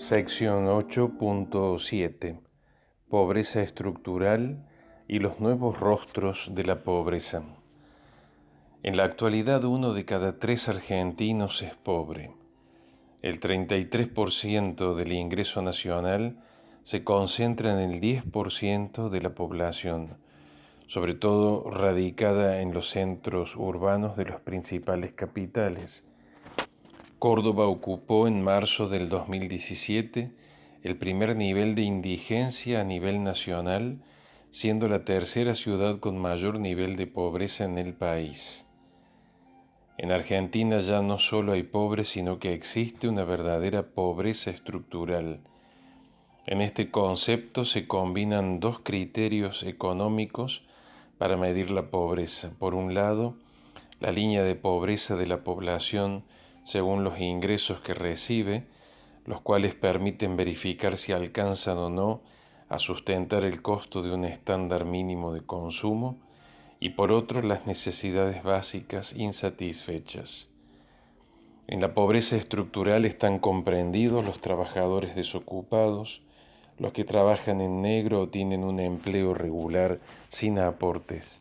Sección 8.7. Pobreza estructural y los nuevos rostros de la pobreza. En la actualidad, 1 de cada 3 argentinos es pobre. El 33% del ingreso nacional se concentra en el 10% de la población, sobre todo radicada en los centros urbanos de las principales capitales. Córdoba ocupó en marzo del 2017 el primer nivel de indigencia a nivel nacional, siendo la tercera ciudad con mayor nivel de pobreza en el país. En Argentina ya no solo hay pobres, sino que existe una verdadera pobreza estructural. En este concepto se combinan dos criterios económicos para medir la pobreza. Por un lado, la línea de pobreza de la población según los ingresos que recibe, los cuales permiten verificar si alcanzan o no a sustentar el costo de un estándar mínimo de consumo, y por otro las necesidades básicas insatisfechas. En la pobreza estructural están comprendidos los trabajadores desocupados, los que trabajan en negro o tienen un empleo regular sin aportes,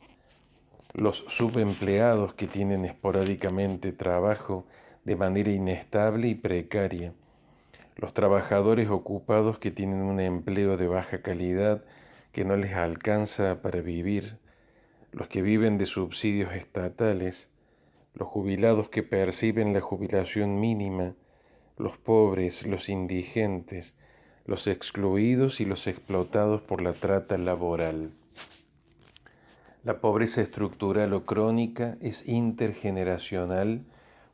los subempleados que tienen esporádicamente trabajo de manera inestable y precaria, los trabajadores ocupados que tienen un empleo de baja calidad que no les alcanza para vivir, los que viven de subsidios estatales, los jubilados que perciben la jubilación mínima, los pobres, los indigentes, los excluidos y los explotados por la trata laboral. La pobreza estructural o crónica es intergeneracional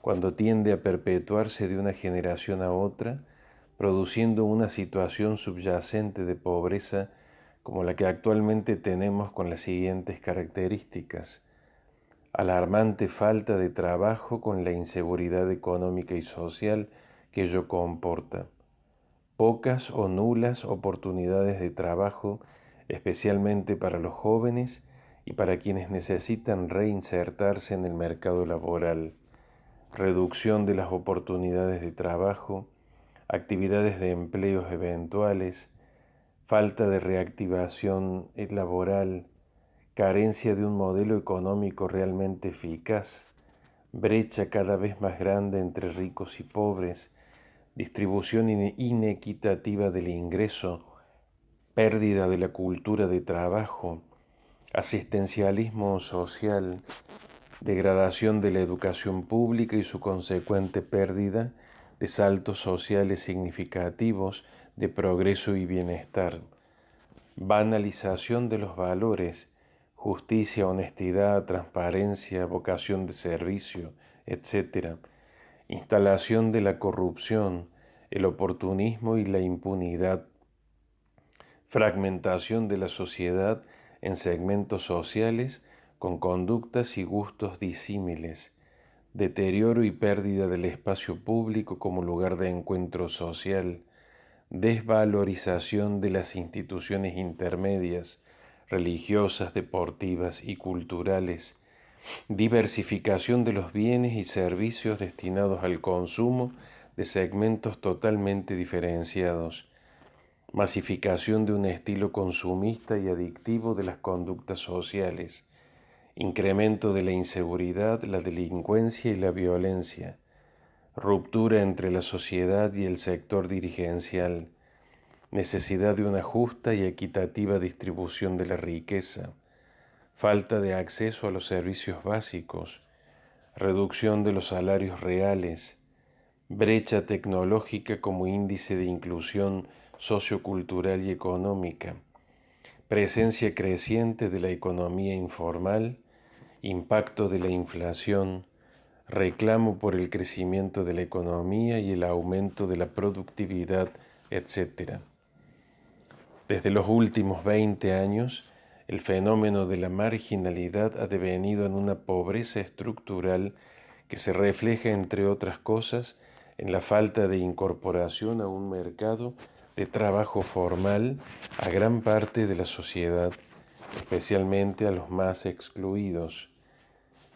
cuando tiende a perpetuarse de una generación a otra, produciendo una situación subyacente de pobreza como la que actualmente tenemos, con las siguientes características: alarmante falta de trabajo con la inseguridad económica y social que ello comporta, pocas o nulas oportunidades de trabajo, especialmente para los jóvenes y para quienes necesitan reinsertarse en el mercado laboral, reducción de las oportunidades de trabajo, actividades de empleos eventuales, falta de reactivación laboral, carencia de un modelo económico realmente eficaz, brecha cada vez más grande entre ricos y pobres, distribución inequitativa del ingreso, pérdida de la cultura de trabajo, asistencialismo social, degradación de la educación pública y su consecuente pérdida de saltos sociales significativos de progreso y bienestar, banalización de los valores, justicia, honestidad, transparencia, vocación de servicio, etc., instalación de la corrupción, el oportunismo y la impunidad, fragmentación de la sociedad en segmentos sociales con conductas y gustos disímiles, deterioro y pérdida del espacio público como lugar de encuentro social, desvalorización de las instituciones intermedias, religiosas, deportivas y culturales, diversificación de los bienes y servicios destinados al consumo de segmentos totalmente diferenciados, masificación de un estilo consumista y adictivo de las conductas sociales, incremento de la inseguridad, la delincuencia y la violencia, ruptura entre la sociedad y el sector dirigencial, necesidad de una justa y equitativa distribución de la riqueza, falta de acceso a los servicios básicos, reducción de los salarios reales, brecha tecnológica como índice de inclusión sociocultural y económica, presencia creciente de la economía informal, impacto de la inflación, reclamo por el crecimiento de la economía y el aumento de la productividad, etc. Desde los últimos 20 años, el fenómeno de la marginalidad ha devenido en una pobreza estructural que se refleja, entre otras cosas, en la falta de incorporación a un mercado de trabajo formal a gran parte de la sociedad, especialmente a los más excluidos.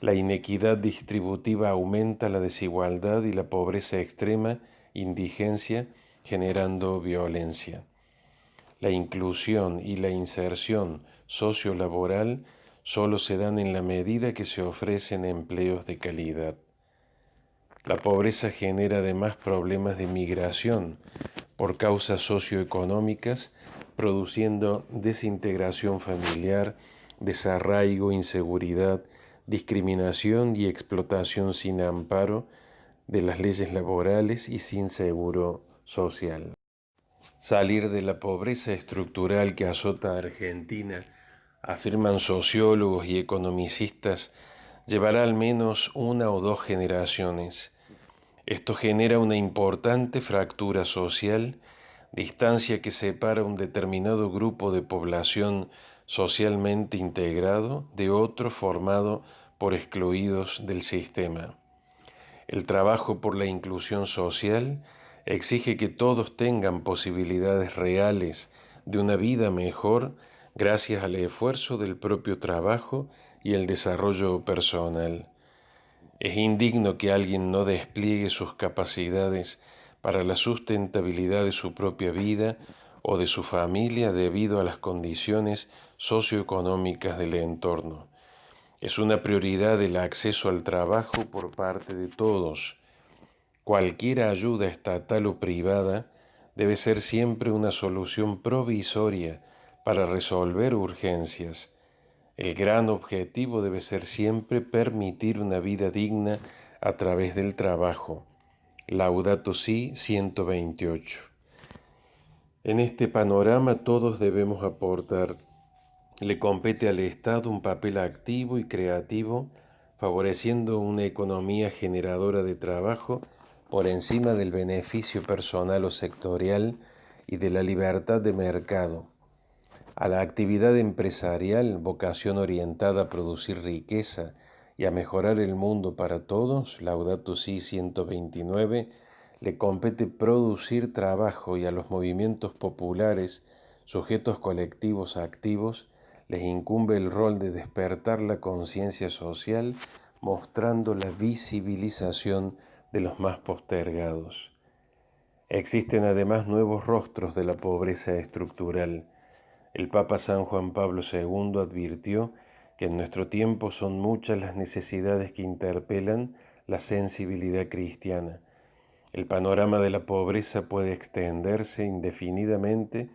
La inequidad distributiva aumenta la desigualdad y la pobreza extrema, indigencia, generando violencia. La inclusión y la inserción sociolaboral solo se dan en la medida que se ofrecen empleos de calidad. La pobreza genera además problemas de migración por causas socioeconómicas, produciendo desintegración familiar, desarraigo, inseguridad, discriminación y explotación sin amparo de las leyes laborales y sin seguro social. Salir de la pobreza estructural que azota a Argentina, afirman sociólogos y economicistas, llevará al menos una o dos generaciones. Esto genera una importante fractura social, distancia que separa un determinado grupo de población socialmente integrado de otro formado por excluidos del sistema. El trabajo por la inclusión social exige que todos tengan posibilidades reales de una vida mejor gracias al esfuerzo del propio trabajo y el desarrollo personal. Es indigno que alguien no despliegue sus capacidades para la sustentabilidad de su propia vida o de su familia debido a las condiciones socioeconómicas del entorno. Es una prioridad el acceso al trabajo por parte de todos. Cualquier ayuda estatal o privada debe ser siempre una solución provisoria para resolver urgencias. El gran objetivo debe ser siempre permitir una vida digna a través del trabajo. Laudato Si 128. En este panorama todos debemos aportar. Le compete al Estado un papel activo y creativo, favoreciendo una economía generadora de trabajo por encima del beneficio personal o sectorial y de la libertad de mercado. A la actividad empresarial, vocación orientada a producir riqueza y a mejorar el mundo para todos, Laudato Si 129, le compete producir trabajo, y a los movimientos populares, sujetos colectivos activos, les incumbe el rol de despertar la conciencia social, mostrando la visibilización de los más postergados. Existen además nuevos rostros de la pobreza estructural. El Papa San Juan Pablo II advirtió que en nuestro tiempo son muchas las necesidades que interpelan la sensibilidad cristiana. El panorama de la pobreza puede extenderse indefinidamente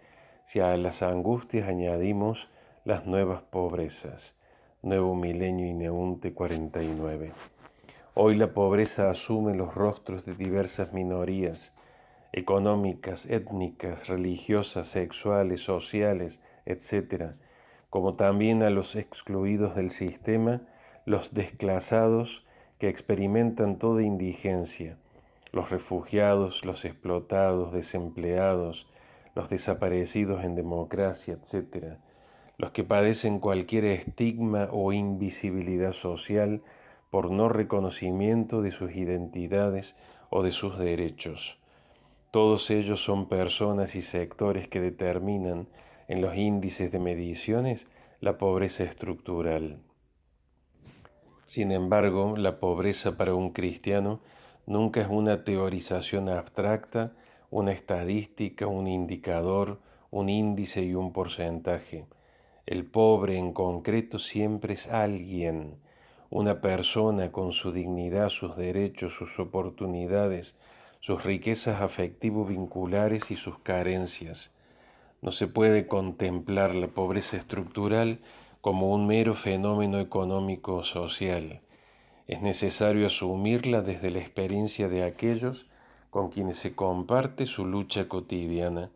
si a las angustias añadimos las nuevas pobrezas. Nuevo Milenio Ineunte 49. Hoy la pobreza asume los rostros de diversas minorías económicas, étnicas, religiosas, sexuales, sociales, etc., como también a los excluidos del sistema, los desclasados que experimentan toda indigencia, los refugiados, los explotados, desempleados, los desaparecidos en democracia, etc., los que padecen cualquier estigma o invisibilidad social por no reconocimiento de sus identidades o de sus derechos. Todos ellos son personas y sectores que determinan en los índices de mediciones la pobreza estructural. Sin embargo, la pobreza para un cristiano nunca es una teorización abstracta, una estadística, un indicador, un índice y un porcentaje. El pobre en concreto siempre es alguien, una persona con su dignidad, sus derechos, sus oportunidades, sus riquezas afectivo-vinculares y sus carencias. No se puede contemplar la pobreza estructural como un mero fenómeno económico social. Es necesario asumirla desde la experiencia de aquellos con quienes se comparte su lucha cotidiana.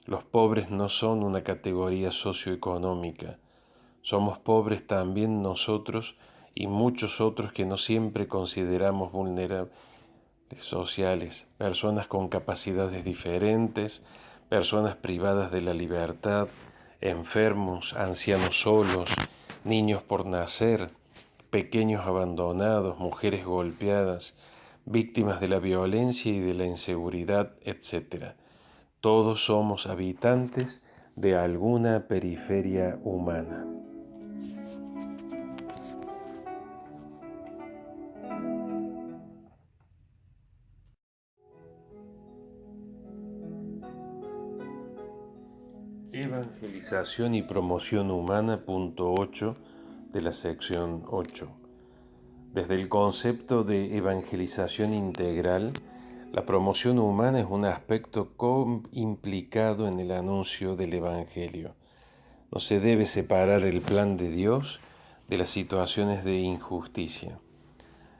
Los pobres no son una categoría socioeconómica. Somos pobres también nosotros y muchos otros que no siempre consideramos vulnerables sociales, personas con capacidades diferentes, personas privadas de la libertad, enfermos, ancianos solos, niños por nacer, pequeños abandonados, mujeres golpeadas, víctimas de la violencia y de la inseguridad, etc. Todos somos habitantes de alguna periferia humana. Evangelización y promoción humana, punto 8 de la sección 8. Desde el concepto de evangelización integral, la promoción humana es un aspecto implicado en el anuncio del Evangelio. No se debe separar el plan de Dios de las situaciones de injusticia.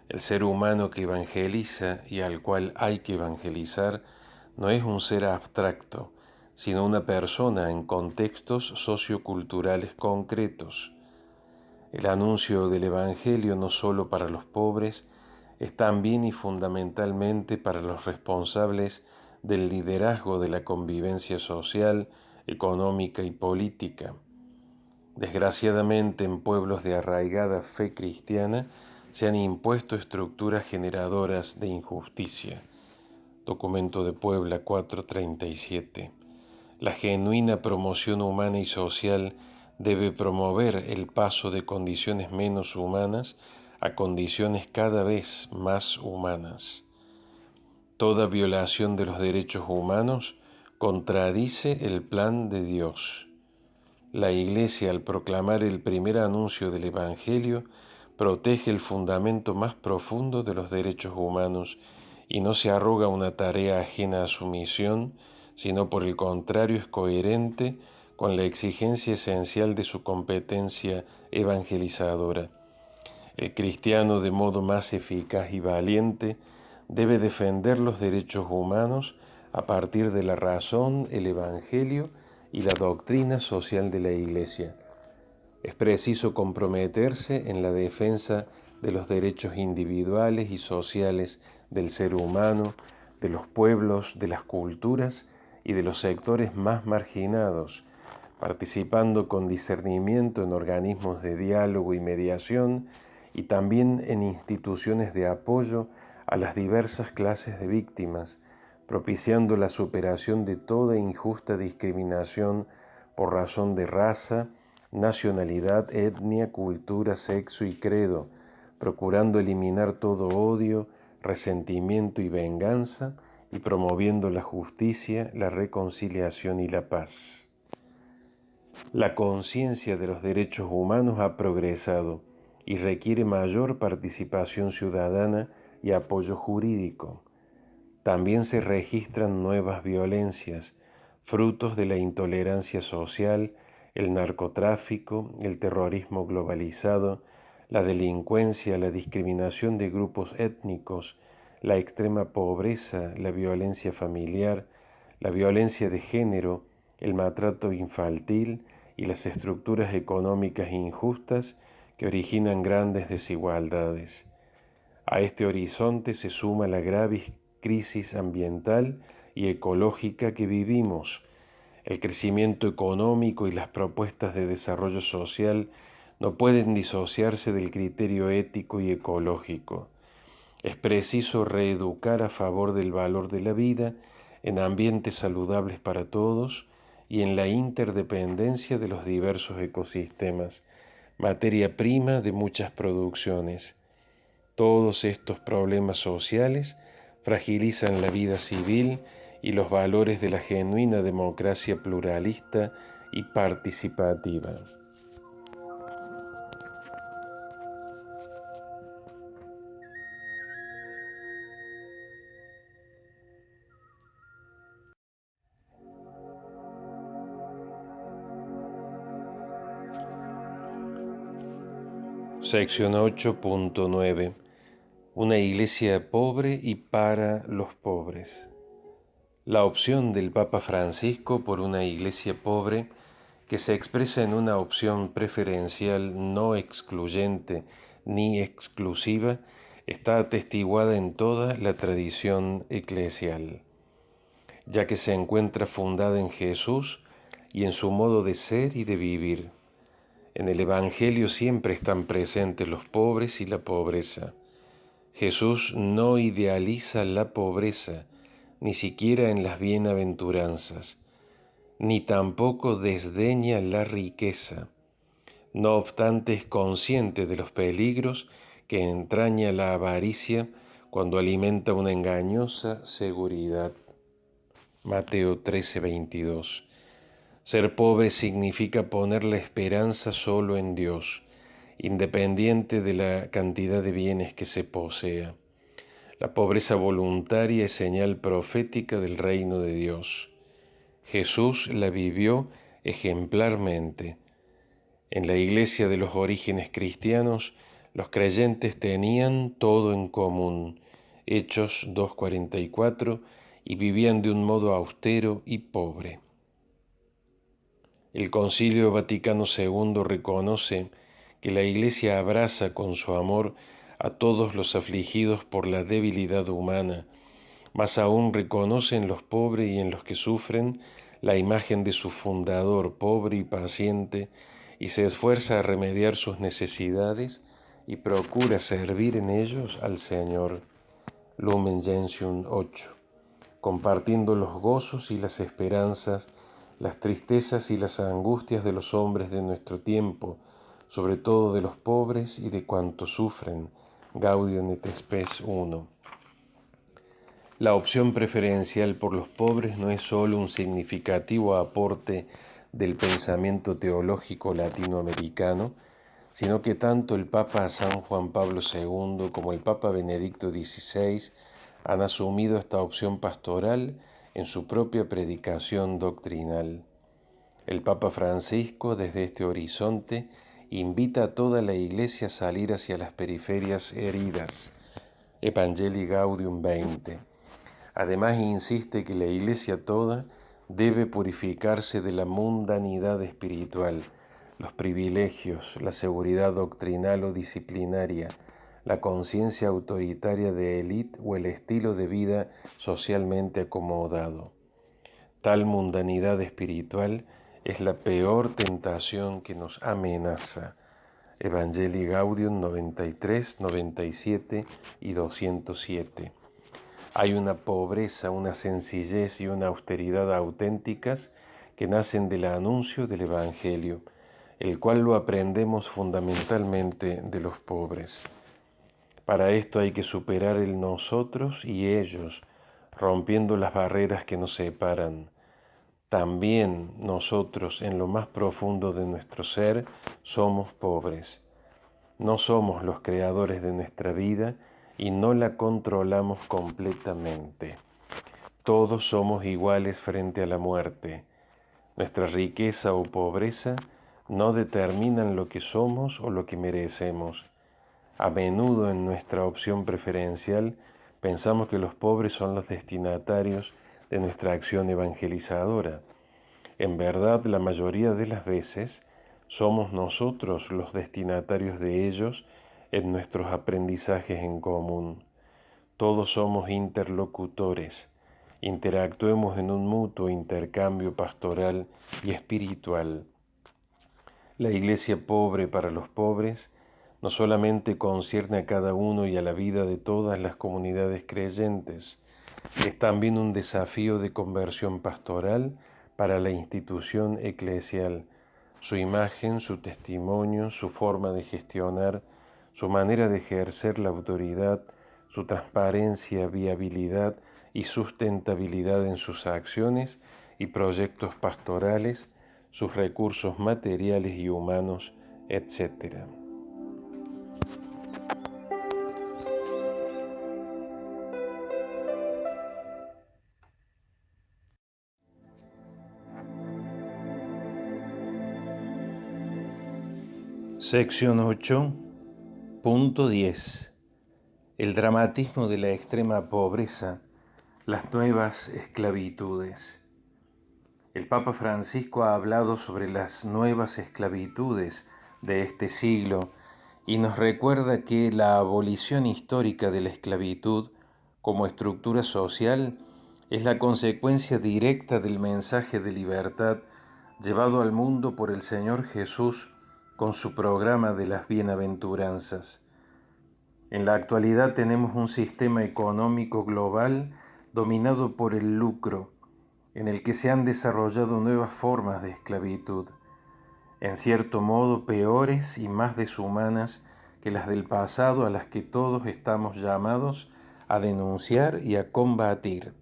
El ser humano que evangeliza y al cual hay que evangelizar no es un ser abstracto, sino una persona en contextos socioculturales concretos. El anuncio del Evangelio no solo para los pobres, es también y fundamentalmente para los responsables del liderazgo de la convivencia social, económica y política. Desgraciadamente, en pueblos de arraigada fe cristiana se han impuesto estructuras generadoras de injusticia. Documento de Puebla 437. La genuina promoción humana y social debe promover el paso de condiciones menos humanas a condiciones cada vez más humanas. Toda violación de los derechos humanos contradice el plan de Dios. La Iglesia, al proclamar el primer anuncio del Evangelio, protege el fundamento más profundo de los derechos humanos y no se arroga una tarea ajena a su misión, sino por el contrario es coherente con la exigencia esencial de su competencia evangelizadora. El cristiano, de modo más eficaz y valiente, debe defender los derechos humanos a partir de la razón, el Evangelio y la doctrina social de la Iglesia. Es preciso comprometerse en la defensa de los derechos individuales y sociales del ser humano, de los pueblos, de las culturas y de los sectores más marginados, participando con discernimiento en organismos de diálogo y mediación y también en instituciones de apoyo a las diversas clases de víctimas, propiciando la superación de toda injusta discriminación por razón de raza, nacionalidad, etnia, cultura, sexo y credo, procurando eliminar todo odio, resentimiento y venganza y promoviendo la justicia, la reconciliación y la paz. La conciencia de los derechos humanos ha progresado y requiere mayor participación ciudadana y apoyo jurídico. También se registran nuevas violencias, frutos de la intolerancia social, el narcotráfico, el terrorismo globalizado, la delincuencia, la discriminación de grupos étnicos, la extrema pobreza, la violencia familiar, la violencia de género, el maltrato infantil y las estructuras económicas injustas que originan grandes desigualdades. A este horizonte se suma la grave crisis ambiental y ecológica que vivimos. El crecimiento económico y las propuestas de desarrollo social no pueden disociarse del criterio ético y ecológico. Es preciso reeducar a favor del valor de la vida en ambientes saludables para todos y en la interdependencia de los diversos ecosistemas, materia prima de muchas producciones. Todos estos problemas sociales fragilizan la vida civil y los valores de la genuina democracia pluralista y participativa. Sección 8.9. Una iglesia pobre y para los pobres. La opción del Papa Francisco por una iglesia pobre, que se expresa en una opción preferencial no excluyente ni exclusiva, está atestiguada en toda la tradición eclesial, ya que se encuentra fundada en Jesús y en su modo de ser y de vivir. En el Evangelio siempre están presentes los pobres y la pobreza. Jesús no idealiza la pobreza, ni siquiera en las bienaventuranzas, ni tampoco desdeña la riqueza. No obstante, es consciente de los peligros que entraña la avaricia cuando alimenta una engañosa seguridad. Mateo 13:22. Ser pobre significa poner la esperanza solo en Dios, independiente de la cantidad de bienes que se posea. La pobreza voluntaria es señal profética del reino de Dios. Jesús la vivió ejemplarmente. En la iglesia de los orígenes cristianos, los creyentes tenían todo en común, Hechos 2:44, y vivían de un modo austero y pobre. El Concilio Vaticano II reconoce que la Iglesia abraza con su amor a todos los afligidos por la debilidad humana, más aún reconoce en los pobres y en los que sufren la imagen de su fundador, pobre y paciente, y se esfuerza a remediar sus necesidades y procura servir en ellos al Señor. Lumen Gentium 8, compartiendo los gozos y las esperanzas, las tristezas y las angustias de los hombres de nuestro tiempo, sobre todo de los pobres y de cuantos sufren. Gaudium et Spes 1. La opción preferencial por los pobres no es sólo un significativo aporte del pensamiento teológico latinoamericano, sino que tanto el Papa San Juan Pablo II como el Papa Benedicto XVI han asumido esta opción pastoral en su propia predicación doctrinal. El Papa Francisco, desde este horizonte, invita a toda la Iglesia a salir hacia las periferias heridas. Evangelii Gaudium 20. Además, insiste que la Iglesia toda debe purificarse de la mundanidad espiritual, los privilegios, la seguridad doctrinal o disciplinaria, la conciencia autoritaria de élite o el estilo de vida socialmente acomodado. Tal mundanidad espiritual es la peor tentación que nos amenaza. Evangelii Gaudium 93, 97 y 207. Hay una pobreza, una sencillez y una austeridad auténticas que nacen del anuncio del Evangelio, el cual lo aprendemos fundamentalmente de los pobres. Para esto hay que superar el nosotros y ellos, rompiendo las barreras que nos separan. También nosotros, en lo más profundo de nuestro ser, somos pobres. No somos los creadores de nuestra vida y no la controlamos completamente. Todos somos iguales frente a la muerte. Nuestra riqueza o pobreza no determinan lo que somos o lo que merecemos. A menudo en nuestra opción preferencial pensamos que los pobres son los destinatarios de nuestra acción evangelizadora. En verdad, la mayoría de las veces somos nosotros los destinatarios de ellos en nuestros aprendizajes en común. Todos somos interlocutores. Interactuemos en un mutuo intercambio pastoral y espiritual. La Iglesia pobre para los pobres no solamente concierne a cada uno y a la vida de todas las comunidades creyentes, es también un desafío de conversión pastoral para la institución eclesial, su imagen, su testimonio, su forma de gestionar, su manera de ejercer la autoridad, su transparencia, viabilidad y sustentabilidad en sus acciones y proyectos pastorales, sus recursos materiales y humanos, etc. Sección 8.10. El dramatismo de la extrema pobreza, las nuevas esclavitudes. El Papa Francisco ha hablado sobre las nuevas esclavitudes de este siglo y nos recuerda que la abolición histórica de la esclavitud como estructura social es la consecuencia directa del mensaje de libertad llevado al mundo por el Señor Jesús con su programa de las bienaventuranzas. En la actualidad tenemos un sistema económico global dominado por el lucro, en el que se han desarrollado nuevas formas de esclavitud, en cierto modo peores y más deshumanas que las del pasado, a las que todos estamos llamados a denunciar y a combatir.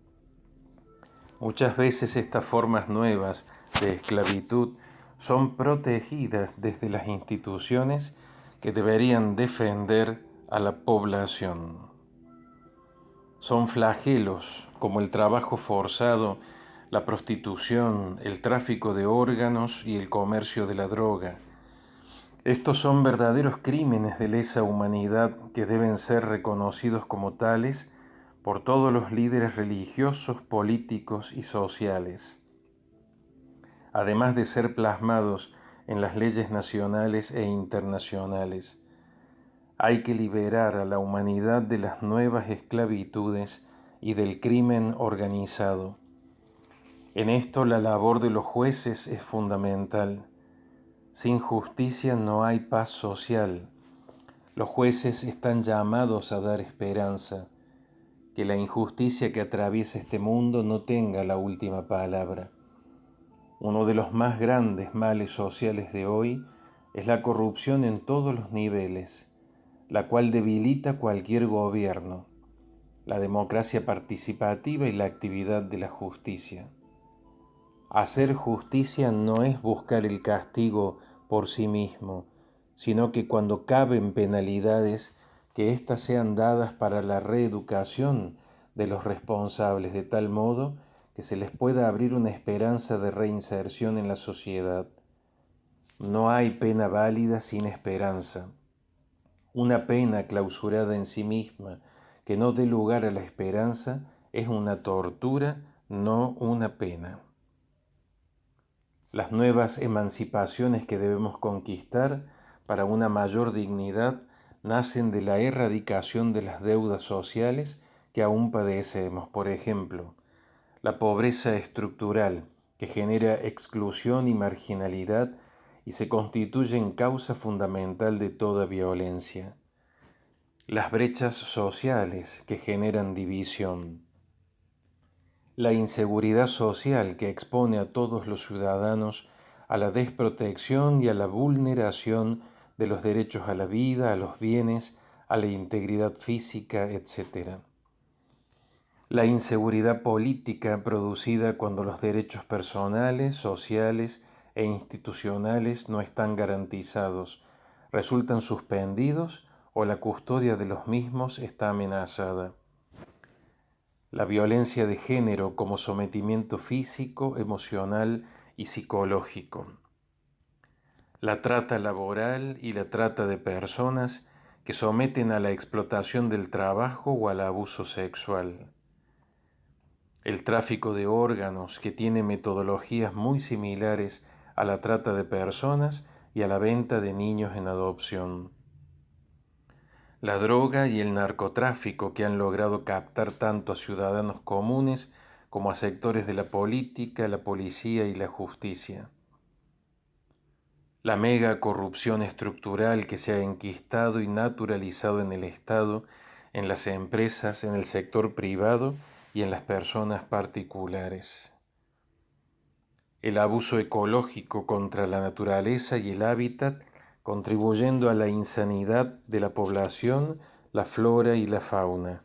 Muchas veces estas formas nuevas de esclavitud son protegidas desde las instituciones que deberían defender a la población. Son flagelos como el trabajo forzado, la prostitución, el tráfico de órganos y el comercio de la droga. Estos son verdaderos crímenes de lesa humanidad que deben ser reconocidos como tales por todos los líderes religiosos, políticos y sociales, además de ser plasmados en las leyes nacionales e internacionales. Hay que liberar a la humanidad de las nuevas esclavitudes y del crimen organizado. En esto la labor de los jueces es fundamental. Sin justicia no hay paz social. Los jueces están llamados a dar esperanza, que la injusticia que atraviesa este mundo no tenga la última palabra. Uno de los más grandes males sociales de hoy es la corrupción en todos los niveles, la cual debilita cualquier gobierno, la democracia participativa y la actividad de la justicia. Hacer justicia no es buscar el castigo por sí mismo, sino que cuando caben penalidades, que éstas sean dadas para la reeducación de los responsables, de tal modo que se les pueda abrir una esperanza de reinserción en la sociedad. No hay pena válida sin esperanza. Una pena clausurada en sí misma, que no dé lugar a la esperanza, es una tortura, no una pena. Las nuevas emancipaciones que debemos conquistar para una mayor dignidad nacen de la erradicación de las deudas sociales que aún padecemos. Por ejemplo, la pobreza estructural que genera exclusión y marginalidad y se constituye en causa fundamental de toda violencia. Las brechas sociales que generan división. La inseguridad social que expone a todos los ciudadanos a la desprotección y a la vulneración de los derechos a la vida, a los bienes, a la integridad física, etc. La inseguridad política producida cuando los derechos personales, sociales e institucionales no están garantizados, resultan suspendidos o la custodia de los mismos está amenazada. La violencia de género como sometimiento físico, emocional y psicológico. La trata laboral y la trata de personas que someten a la explotación del trabajo o al abuso sexual. El tráfico de órganos que tiene metodologías muy similares a la trata de personas y a la venta de niños en adopción. La droga y el narcotráfico que han logrado captar tanto a ciudadanos comunes como a sectores de la política, la policía y la justicia. La mega corrupción estructural que se ha enquistado y naturalizado en el Estado, en las empresas, en el sector privado y en las personas particulares. El abuso ecológico contra la naturaleza y el hábitat, contribuyendo a la insanidad de la población, la flora y la fauna.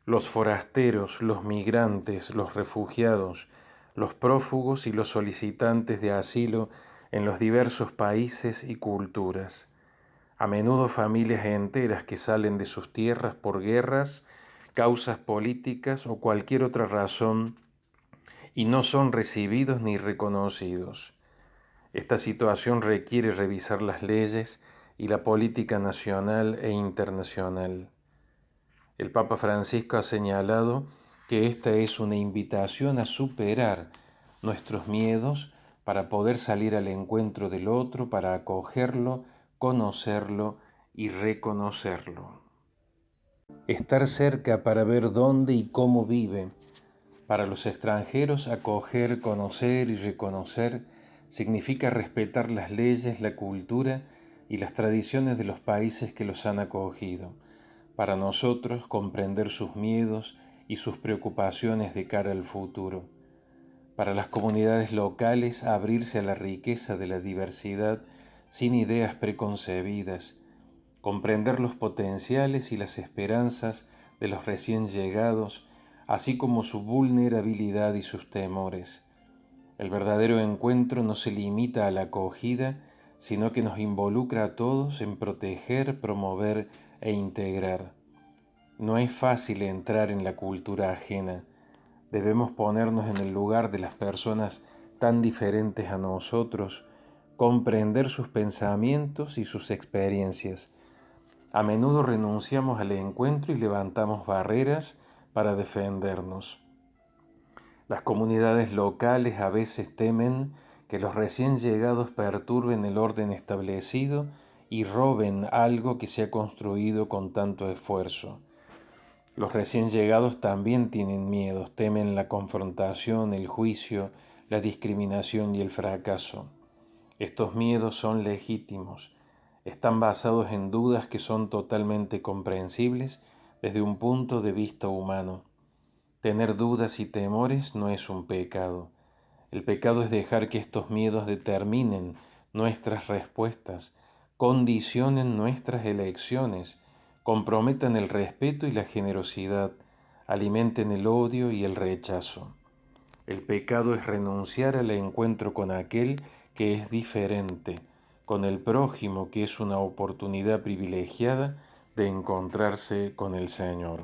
Los forasteros, los migrantes, los refugiados, los prófugos y los solicitantes de asilo en los diversos países y culturas. A menudo familias enteras que salen de sus tierras por guerras, causas políticas o cualquier otra razón y no son recibidos ni reconocidos. Esta situación requiere revisar las leyes y la política nacional e internacional. El Papa Francisco ha señalado que esta es una invitación a superar nuestros miedos para poder salir al encuentro del otro, para acogerlo, conocerlo y reconocerlo. Estar cerca para ver dónde y cómo vive. Para los extranjeros, acoger, conocer y reconocer significa respetar las leyes, la cultura y las tradiciones de los países que los han acogido. Para nosotros, comprender sus miedos y sus preocupaciones de cara al futuro. Para las comunidades locales, abrirse a la riqueza de la diversidad sin ideas preconcebidas, comprender los potenciales y las esperanzas de los recién llegados, así como su vulnerabilidad y sus temores. El verdadero encuentro no se limita a la acogida, sino que nos involucra a todos en proteger, promover e integrar. No es fácil entrar en la cultura ajena. Debemos ponernos en el lugar de las personas tan diferentes a nosotros, comprender sus pensamientos y sus experiencias. A menudo renunciamos al encuentro y levantamos barreras para defendernos. Las comunidades locales a veces temen que los recién llegados perturben el orden establecido y roben algo que se ha construido con tanto esfuerzo. Los recién llegados también tienen miedos, temen la confrontación, el juicio, la discriminación y el fracaso. Estos miedos son legítimos, están basados en dudas que son totalmente comprensibles desde un punto de vista humano. Tener dudas y temores no es un pecado. El pecado es dejar que estos miedos determinen nuestras respuestas, condicionen nuestras elecciones, comprometan el respeto y la generosidad, alimenten el odio y el rechazo. El pecado es renunciar al encuentro con aquel que es diferente, con el prójimo que es una oportunidad privilegiada de encontrarse con el Señor.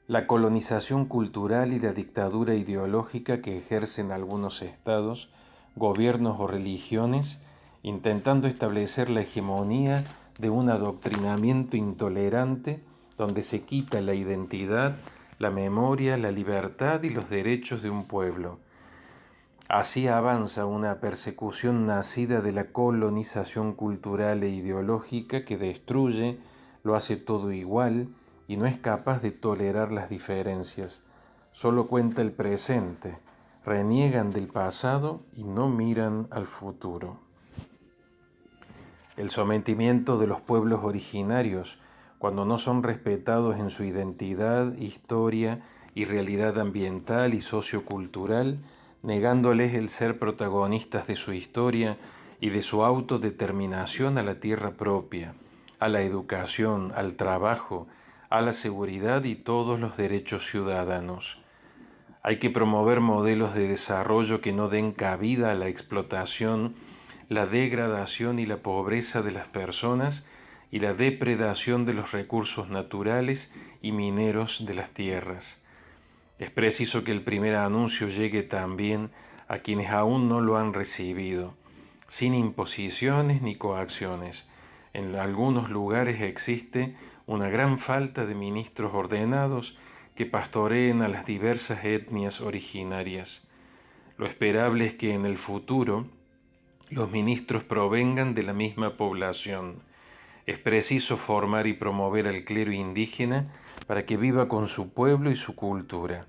La colonización cultural y la dictadura ideológica que ejercen algunos estados, gobiernos o religiones, intentando establecer la hegemonía de un adoctrinamiento intolerante donde se quita la identidad, la memoria, la libertad y los derechos de un pueblo. Así avanza una persecución nacida de la colonización cultural e ideológica que destruye, lo hace todo igual y no es capaz de tolerar las diferencias. Solo cuenta el presente, reniegan del pasado y no miran al futuro. El sometimiento de los pueblos originarios, cuando no son respetados en su identidad, historia y realidad ambiental y sociocultural, negándoles el ser protagonistas de su historia y de su autodeterminación a la tierra propia, a la educación, al trabajo, a la seguridad y todos los derechos ciudadanos. Hay que promover modelos de desarrollo que no den cabida a la explotación, la degradación y la pobreza de las personas y la depredación de los recursos naturales y mineros de las tierras. Es preciso que el primer anuncio llegue también a quienes aún no lo han recibido, sin imposiciones ni coacciones. En algunos lugares existe una gran falta de ministros ordenados que pastoreen a las diversas etnias originarias. Lo esperable es que en el futuro los ministros provengan de la misma población. Es preciso formar y promover al clero indígena para que viva con su pueblo y su cultura.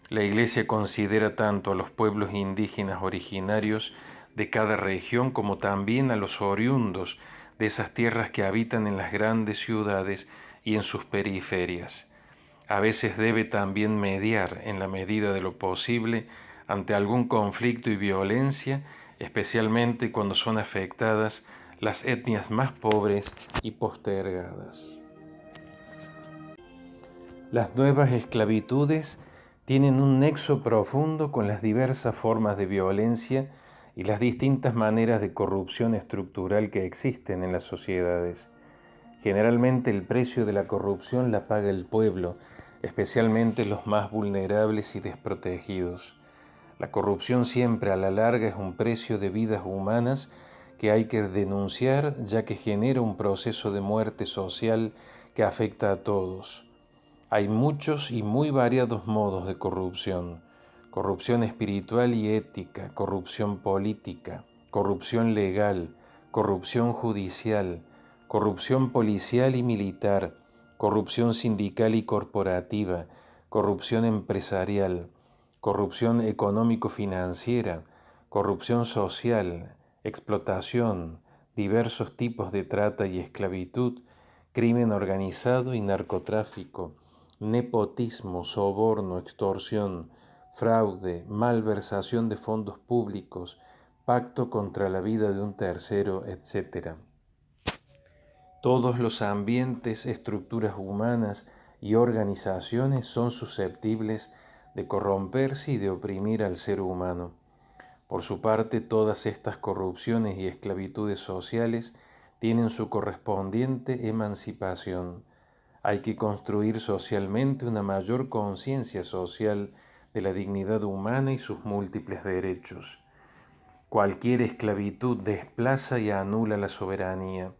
La Iglesia considera tanto a los pueblos indígenas originarios de cada región como también a los oriundos de esas tierras que habitan en las grandes ciudades y en sus periferias. A veces debe también mediar, en la medida de lo posible, ante algún conflicto y violencia, especialmente cuando son afectadas las etnias más pobres y postergadas. Las nuevas esclavitudes tienen un nexo profundo con las diversas formas de violencia y las distintas maneras de corrupción estructural que existen en las sociedades. Generalmente el precio de la corrupción la paga el pueblo, especialmente los más vulnerables y desprotegidos. La corrupción siempre a la larga es un precio de vidas humanas que hay que denunciar, ya que genera un proceso de muerte social que afecta a todos. Hay muchos y muy variados modos de corrupción: corrupción espiritual y ética, corrupción política, corrupción legal, corrupción judicial, corrupción policial y militar, corrupción sindical y corporativa, corrupción empresarial, corrupción económico-financiera, corrupción social, explotación, diversos tipos de trata y esclavitud, crimen organizado y narcotráfico, nepotismo, soborno, extorsión, fraude, malversación de fondos públicos, pacto contra la vida de un tercero, etc. Todos los ambientes, estructuras humanas y organizaciones son susceptibles de corromperse y de oprimir al ser humano. Por su parte, todas estas corrupciones y esclavitudes sociales tienen su correspondiente emancipación. Hay que construir socialmente una mayor conciencia social de la dignidad humana y sus múltiples derechos. Cualquier esclavitud desplaza y anula la soberanía.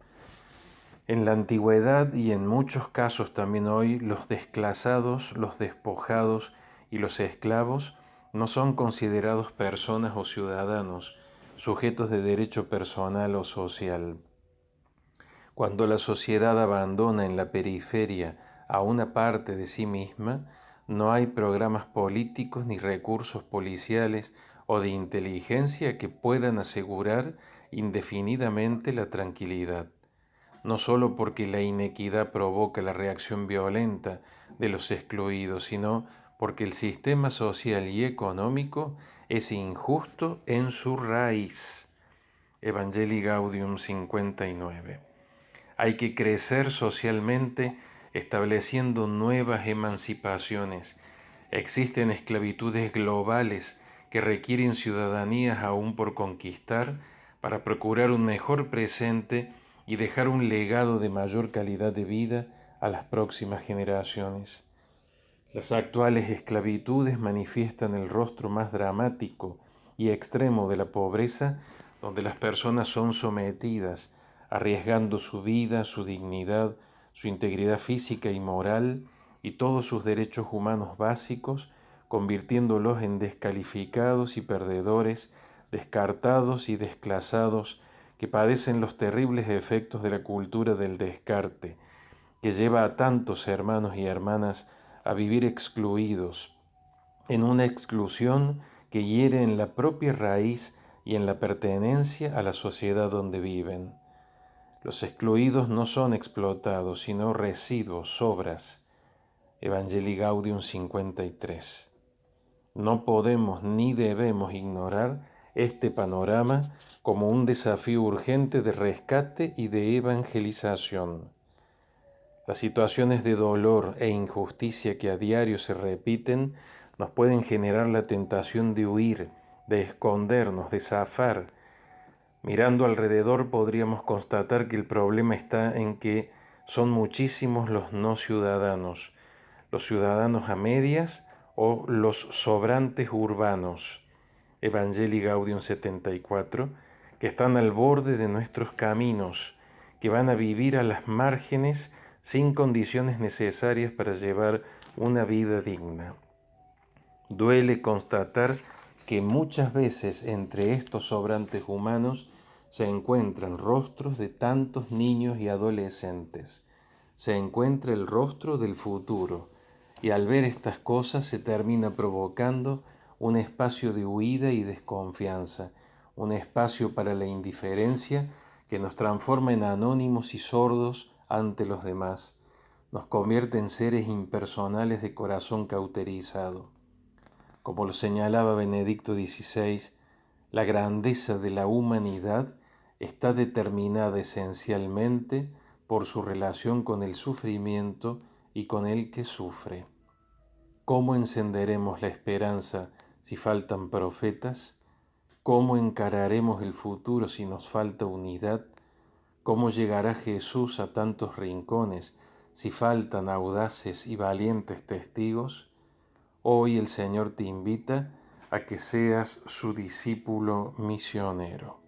En la antigüedad y en muchos casos también hoy, los desclasados, los despojados y los esclavos no son considerados personas o ciudadanos, sujetos de derecho personal o social. Cuando la sociedad abandona en la periferia a una parte de sí misma, no hay programas políticos ni recursos policiales o de inteligencia que puedan asegurar indefinidamente la tranquilidad. No solo porque la inequidad provoca la reacción violenta de los excluidos, sino porque el sistema social y económico es injusto en su raíz. Evangelii Gaudium 59. Hay que crecer socialmente estableciendo nuevas emancipaciones. Existen esclavitudes globales que requieren ciudadanías aún por conquistar para procurar un mejor presente y dejar un legado de mayor calidad de vida a las próximas generaciones. Las actuales esclavitudes manifiestan el rostro más dramático y extremo de la pobreza, donde las personas son sometidas, arriesgando su vida, su dignidad, su integridad física y moral y todos sus derechos humanos básicos, convirtiéndolos en descalificados y perdedores, descartados y desclasados, que padecen los terribles efectos de la cultura del descarte, que lleva a tantos hermanos y hermanas a vivir excluidos, en una exclusión que hiere en la propia raíz y en la pertenencia a la sociedad donde viven. Los excluidos no son explotados, sino residuos, sobras. Evangelii Gaudium 53. No podemos ni debemos ignorar este panorama como un desafío urgente de rescate y de evangelización. Las situaciones de dolor e injusticia que a diario se repiten nos pueden generar la tentación de huir, de escondernos, de zafar. Mirando alrededor podríamos constatar que el problema está en que son muchísimos los no ciudadanos, los ciudadanos a medias o los sobrantes urbanos, Evangelii Gaudium 74, que están al borde de nuestros caminos, que van a vivir a las márgenes sin condiciones necesarias para llevar una vida digna. Duele constatar que muchas veces entre estos sobrantes humanos se encuentran rostros de tantos niños y adolescentes. Se encuentra el rostro del futuro, y al ver estas cosas se termina provocando un espacio de huida y desconfianza, un espacio para la indiferencia que nos transforma en anónimos y sordos ante los demás, nos convierte en seres impersonales de corazón cauterizado. Como lo señalaba Benedicto XVI, la grandeza de la humanidad está determinada esencialmente por su relación con el sufrimiento y con el que sufre. ¿Cómo encenderemos la esperanza si faltan profetas? ¿Cómo encararemos el futuro si nos falta unidad? ¿Cómo llegará Jesús a tantos rincones si faltan audaces y valientes testigos? Hoy el Señor te invita a que seas su discípulo misionero.